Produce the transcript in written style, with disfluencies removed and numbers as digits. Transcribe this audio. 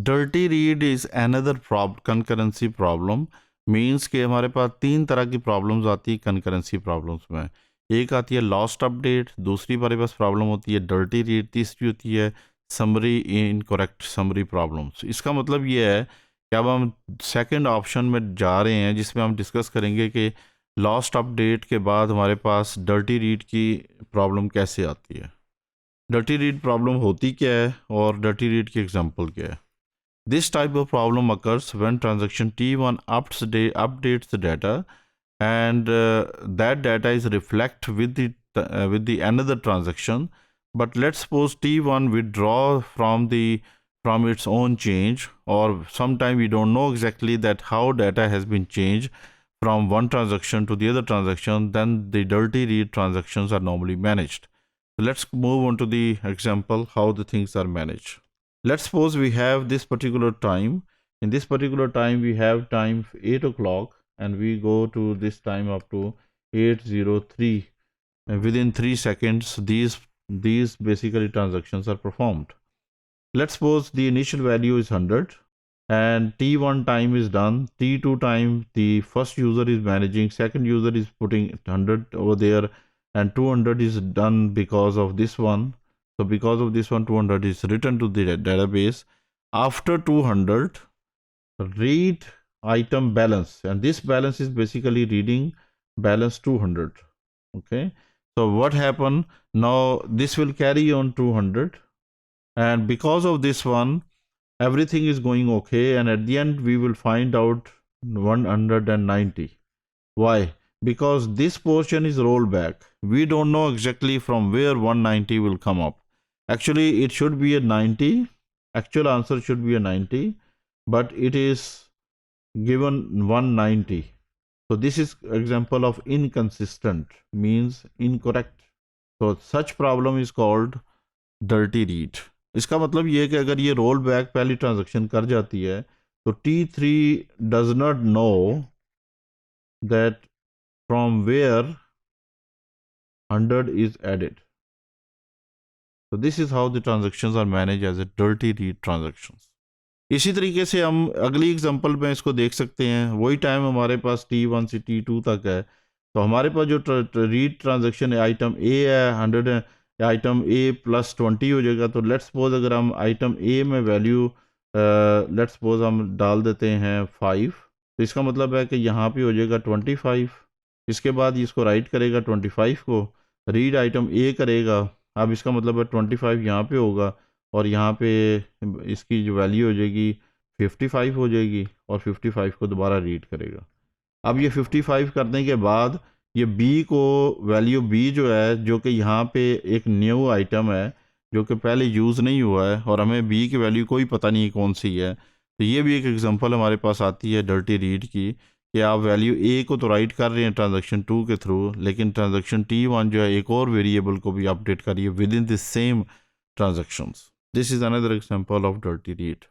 Dirty read is another concurrency problem. Means कि हमारे पास तीन तरह की प्रॉब्लम्स आती है कंकरेंसी प्रॉब्लम्स में। एक आती है लॉस्ट अपडेट, दूसरी हमारे पास प्रॉब्लम होती है डर्टी रीड, तीसरी होती है समरी इनकरेक्ट समरी प्रॉब्लम्स। इसका मतलब ये है कि अब हम सेकंड ऑप्शन में जा रहे हैं जिसमें हम डिस्कस करेंगे कि लॉस्ट अपडेट के बाद हमारे पास डर्टी रीड की प्रॉब्लम कैसे आती है, डर्टी रीड प्रॉब्लम होती क्या है और डर्टी रीड की एग्जांपल क्या है। This type of problem occurs when transaction T1 updates the data, and that data is reflect with the another transaction. But let's suppose T1 withdraw from its own change, or sometime we don't know exactly that how data has been changed from one transaction to the other transaction. Then the dirty read transactions are normally managed. So let's move on to the example how the things are managed. Let's suppose we have this particular time. In this particular time we have time 8 o'clock, and we go to this time up to 8:03, and within 3 seconds these basically transactions are performed. Let's suppose the initial value is 100 and t1 time is done, t2 time the first user is managing, second user is putting 100 over there, and 200 is done because of this one. So because of this one, 200 is written to the database. After 200, read item balance, and this balance is basically reading balance 200. Okay, so what happened now, this will carry on 200, and because of this one everything is going okay, and at the end we will find out 190. Why? Because this portion is rollback. We don't know exactly from where 190 will come up. Actually it should be a 90, actual answer should be a 90, but it is given 190. So this is example of inconsistent, means incorrect. So such problem is called dirty read. इसका मतलब ये है कि अगर ये roll back पहली transaction कर जाती है तो T3 does not know that from where 100 is added. तो this is how the transactions are manage as a dirty read transactions. इसी तरीके से हम अगली एग्जांपल में इसको देख सकते हैं। वही टाइम हमारे पास T1 से T2 तक है, तो हमारे पास जो रीड ट्रांजैक्शन है आइटम ए है 100 है, आइटम ए प्लस 20 हो जाएगा। तो लेट्स सपोज अगर हम आइटम ए में वैल्यू लेट्स सपोज हम डाल देते हैं 5, तो इसका मतलब है कि यहाँ पे हो जाएगा 25। इसके बाद इसको राइट करेगा 25 को, रीड आइटम ए करेगा। अब इसका मतलब है 25 यहाँ पे होगा और यहाँ पे इसकी जो वैल्यू हो जाएगी 55 हो जाएगी, और 55 को दोबारा रीड करेगा। अब ये 55 करने के बाद ये बी को वैल्यू बी जो है, जो कि यहाँ पे एक न्यू आइटम है जो कि पहले यूज़ नहीं हुआ है और हमें बी की वैल्यू कोई पता नहीं कौन सी है, तो ये भी एक एग्जांपल हमारे पास आती है डर्टी रीड की कि आप वैल्यू ए को तो राइट कर रहे हैं ट्रांजैक्शन 2 के थ्रू, लेकिन ट्रांजैक्शन T1 जो है एक और वेरिएबल को भी अपडेट करिए with in this same transactions. This is another example of dirty read.